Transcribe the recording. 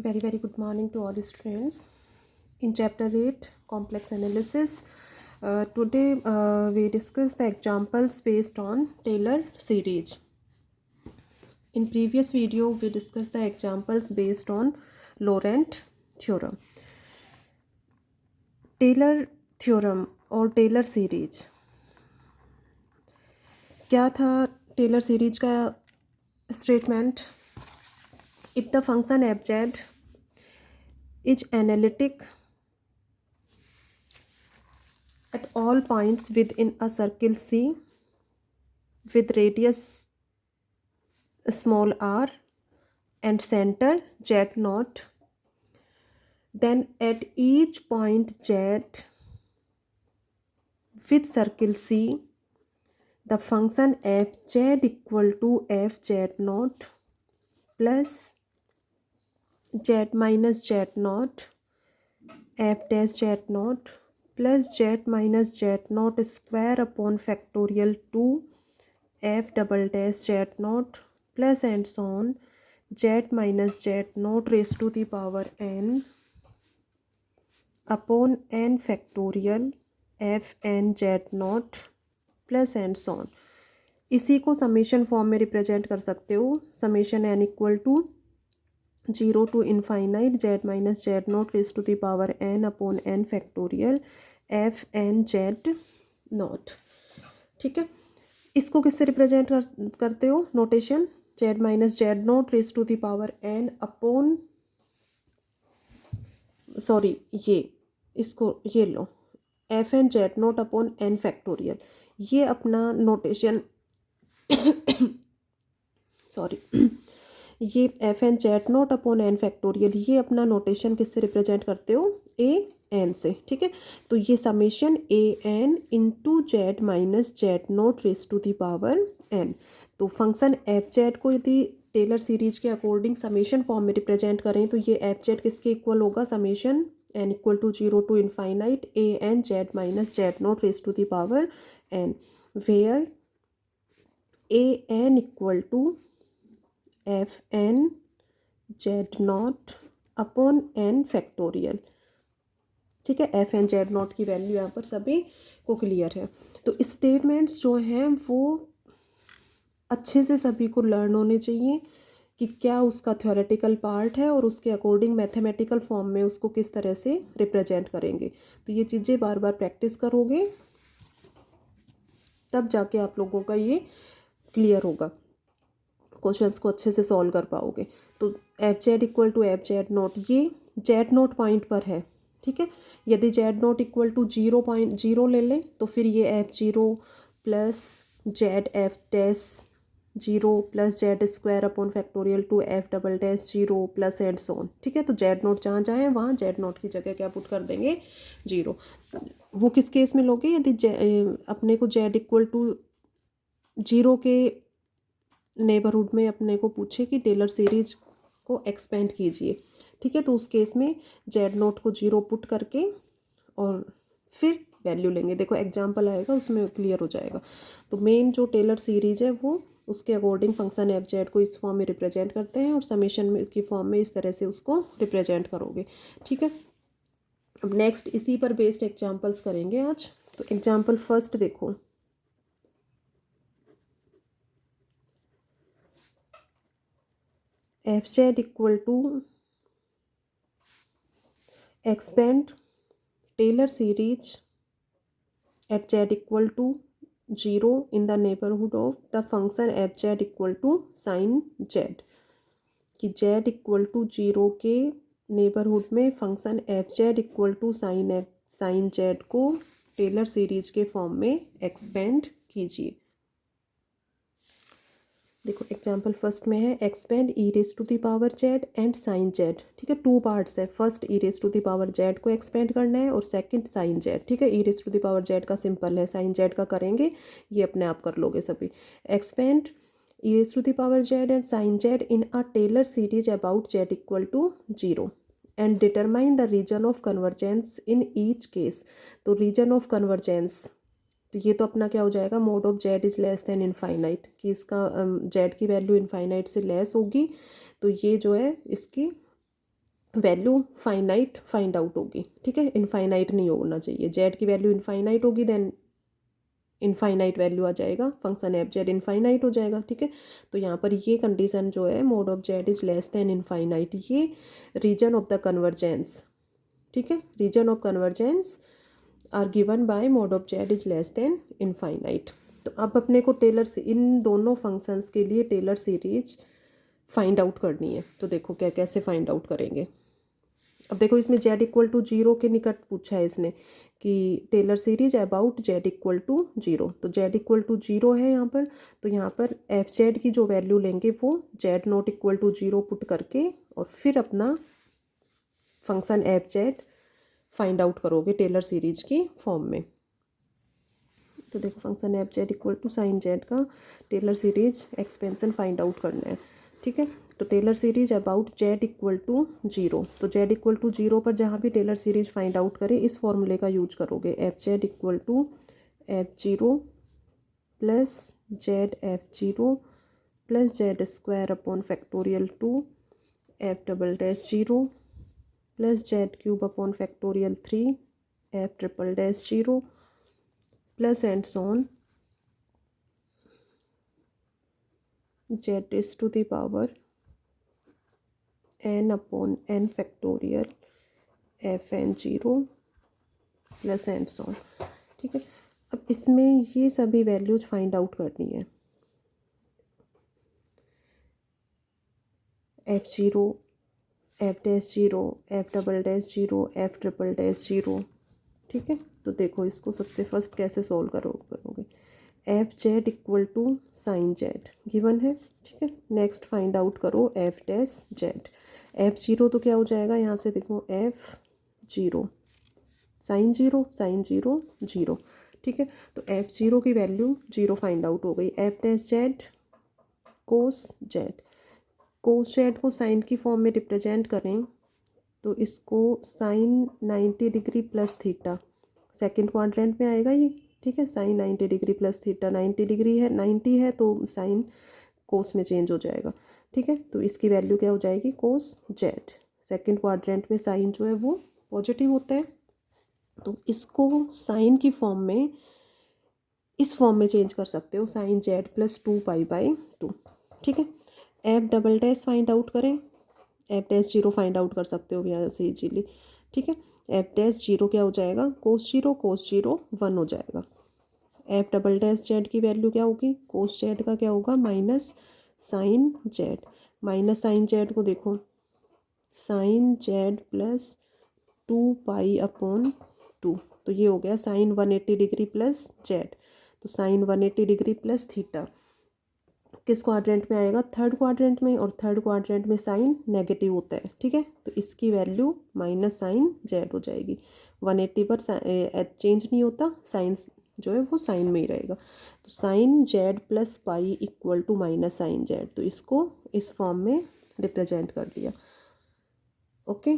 Very good morning to all students. In chapter 8 complex analysis, today we discuss the examples based on Taylor series. In previous video we discussed the examples based on Laurent theorem. Taylor theorem और Taylor series क्या था? Taylor series का statement, if the function f(z) is analytic at all points within a circle C with radius small r and center z0, then at each point z with circle C the function f(z) equal to f(z0) plus z minus z0 f dash z0 plus z minus z0 square upon factorial 2 f double dash z0 plus and so on z minus z0 raised to the power n upon n factorial f n z0 plus and so on. इसी को summation form में represent कर सकते हो। Summation N equal to 0 to infinite Z minus Z not raise to the power N upon N factorial F N Z naught. ठीक है, इसको किससे रिप्रेजेंट करते हो? Notation Z minus Z not raise to the power N upon, sorry ये इसको ये लो F N Z not upon N factorial. ये अपना नोटेशन सॉरी ये F N Z not upon N factorial, ये अपना नोटेशन किससे रिप्रेजेंट करते हो? ए एन से। ठीक है, तो ये summation A N into Z minus Z not raise to the power N. तो फंक्शन एफ जेड को यदि टेलर सीरीज के अकॉर्डिंग समेशन फॉर्म में रिप्रेजेंट करें तो ये एफ जेड किसके इक्वल होगा? Summation n equal to 0 to infinite a n z minus z naught raised to the power n, where a n equal to f n z naught upon n factorial। ठीक है, F N Z not की value यहाँ पर सभी को clear है। तो statements जो हैं वो अच्छे से सभी को लर्न होने चाहिए कि क्या उसका थ्योरेटिकल पार्ट है और उसके अकॉर्डिंग मैथमेटिकल फॉर्म में उसको किस तरह से रिप्रेजेंट करेंगे। तो ये चीज़ें बार बार प्रैक्टिस करोगे तब जाके आप लोगों का ये क्लियर होगा, क्वेश्चंस को अच्छे से सॉल्व कर पाओगे। तो F Z equal to F Z nought, ये जेड नोट पॉइंट पर है। ठीक है, यदि जेड नोट इक्वल टू 0.0 ले लें तो फिर ये F zero plus Z F dash 0 plus Z square upon factorial two F double dash 0 plus and so on. ठीक है, तो जेड नोट जहाँ जाए वहाँ जेड नोट की जगह क्या पुट कर देंगे? 0। वो किस केस में लोगे? यदि अपने को जेड इक्वल टू 0 के नेबरहुड में अपने को पूछे कि टेलर सीरीज को एक्सपेंड कीजिए। ठीक है, तो उस केस में जेड नोट को 0 पुट करके और फिर वैल्यू लेंगे। देखो एग्जाम्पल आएगा उसमें क्लियर हो जाएगा। तो मेन जो टेलर सीरीज है वो उसके अकॉर्डिंग फंक्शन एफ जेड को इस फॉर्म में रिप्रेजेंट करते हैं और समेशन की फॉर्म में इस तरह से उसको रिप्रेजेंट करोगे। ठीक है, अब नेक्स्ट इसी पर बेस्ड एग्जाम्पल्स करेंगे आज। तो एग्जाम्पल फर्स्ट देखो, F Z equal to expand Taylor series at Z equal to 0 in the neighborhood of the function f z equal to sin z। कि z इक्वल टू 0 के neighbourhood में function F Z equal to sine Z को Taylor series के form में expand कीजिए। देखो example first में है expand E raise to the power Z and sine Z. ठीक है, 2 पार्ट्स है। First E raise to the power Z को एक्सपेंड करना है और सेकंड साइन जेड। ठीक है, E raise to the power Z का सिंपल है, साइन जेड का करेंगे, ये अपने आप कर लोगे सभी। Expand E raise to the power Z and sine Z in a Taylor series about Z equal to 0 and determine the region of convergence in each case. तो रीजन ऑफ कन्वर्जेंस, तो ये तो अपना क्या हो जाएगा? Mod of Z is less than infinite, कि इसका जेड की वैल्यू इनफाइनाइट से लेस होगी तो ये जो है इसकी वैल्यू फाइनाइट फाइंड आउट होगी, ठीक है, इनफाइनाइट नहीं होना चाहिए। जेड की वैल्यू इनफाइनाइट होगी देन इनफाइनाइट वैल्यू आ जाएगा, फंक्शन एफ जेड इनफाइनाइट हो जाएगा, ठीक है। तो यहाँ पर ये कंडीशन जो है mod of Z is less than infinite, ये रीजन ऑफ द कन्वर्जेंस, ठीक है, region of convergence are given by mod of Z is less than infinite. तो अब अपने को टेलर से इन दोनों फंक्शंस के लिए टेलर सीरीज फाइंड आउट करनी है। तो देखो क्या कैसे फाइंड आउट करेंगे। अब देखो इसमें जेड इक्वल टू जीरो के निकट पूछा है इसने कि Taylor series about Z equal to zero. तो जेड इक्वल टू जीरो है यहाँ पर, तो यहाँ पर एफ जेड की जो वैल्यू लेंगे वो Z naught equal to zero put करके और फिर अपना function F Z find out करोगे टेलर सीरीज की फॉर्म में। तो देखो function F Z equal to sine Z का Taylor series expansion find out करना है, ठीक है। तो Taylor series about Z equal to zero, तो जेड इक्वल टू जीरो पर जहाँ भी टेलर सीरीज फाइंड आउट करे इस फॉर्मूले का यूज करोगे, F Z equal to F zero plus Z F zero plus Z square upon factorial two F double dash zero plus Z cube upon factorial three F triple dash zero plus and so on Z is to the power n upon n factorial F N zero plus and so on, ठीक है। अब इसमें ये सभी values find out करनी है, F zero F dash zero F double dash zero F triple dash zero, ठीक है। तो देखो इसको सबसे फर्स्ट कैसे सॉल्व करोगे, F Z equal to sine Z given है, ठीक है। नेक्स्ट फाइंड आउट करो F dash Z, F zero तो क्या हो जाएगा यहाँ से देखो F zero sine zero zero, ठीक है। तो एफ जीरो की वैल्यू जीरो फाइंड आउट हो गई, F dash Z cos Z, cos Z को साइन की फॉर्म में रिप्रेजेंट करें तो इसको sine 90 degree plus theta second quadrant में आएगा ये, ठीक है। Sine 90 degree plus theta 90 degree है, 90 है तो साइन कोस में चेंज हो जाएगा, ठीक है। तो इसकी वैल्यू क्या हो जाएगी कोस जेड, सेकेंड क्वाड्रेंट में साइन जो है वो पॉजिटिव होता है, तो इसको साइन की फॉर्म में इस फॉर्म में चेंज कर सकते हो sine Z plus two pi by two, ठीक है। F double dash find out करें, F dash zero find out कर सकते हो यहाँ से इजीली, ठीक है। एफ डैश जीरो क्या हो जाएगा कोस जीरो वन हो जाएगा, एफ डबल डैश जेड की वैल्यू क्या होगी कोस जेड का क्या होगा minus sine Z, minus sine Z को देखो sine Z plus two pi upon two, तो ये हो गया साइन 180 डिग्री प्लस जेड, तो साइन 180 डिग्री प्लस थीटा किस क्वाड्रेंट में आएगा थर्ड क्वाड्रेंट में, और थर्ड क्वाड्रेंट में साइन नेगेटिव होता है, ठीक है। तो इसकी वैल्यू माइनस साइन जेड हो जाएगी, 180 पर चेंज नहीं होता, साइन जो है वो साइन में ही रहेगा, तो sine Z plus pi equal to minus sine Z, तो इसको इस फॉर्म में रिप्रेजेंट कर लिया, ओके।